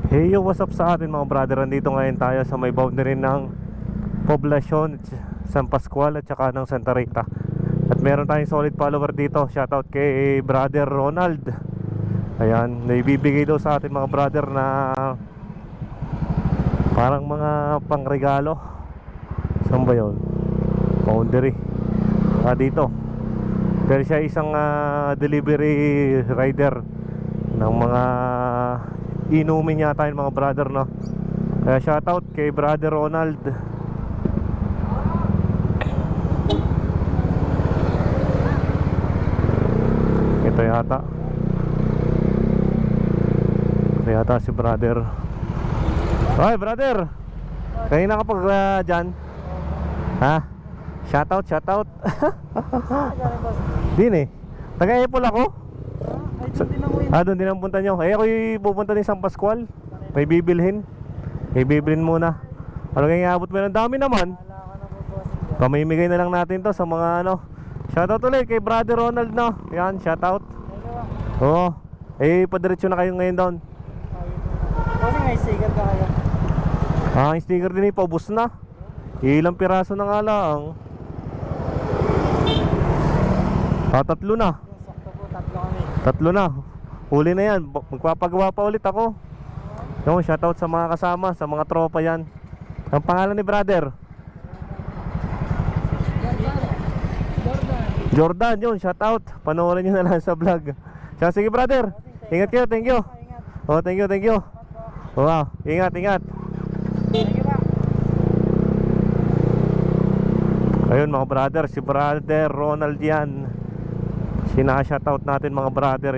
Hey yo, what's up sa atin mga brother? Nandito ngayon tayo sa may boundary ng Poblacion, San Pascual at saka ng Santa Rita. At meron tayong solid follower dito. Shoutout kay brother Ronald. Ayan, naibibigay daw sa atin mga brother na parang mga pangregalo. Saan ba yun? Boundary dito. Pero siya isang delivery rider ng mga inumin yata yung mga brother, no? Kaya shoutout kay brother Ronald. Ito yata si brother. Hoy brother, kanina ka pag dyan? Ha? Shoutout Din taga-Apple ako. Doon din ang punta nyo. Ako'y pupunta din San Pascual. May bibilhin muna. Ano kaya iabot mo? Ang dami naman. Pamimigay na lang natin to sa mga ano. Shoutout ulit kay brother Ronald, no? Yan, shoutout. Oo. Padiretso na kayo ngayon doon. Kasi may sticker ka kaya. Yung sticker din paubos na. Ilang piraso na nga lang. Tatlo na. Sakto po, tatlo kami. Tatlo na. Huli na yan. Magpapagawa pa ulit ako. Yung shoutout sa mga kasama, sa mga tropa yan. Ang pangalan ni brother? Jordan, yun, shoutout. Panoorin nyo na lang sa vlog. Sige brother, ingat kayo, thank you. Oh, thank you. Wow, ingat. Ayun mga brother, si brother Ronald yan. Sinaka-shoutout natin mga brother.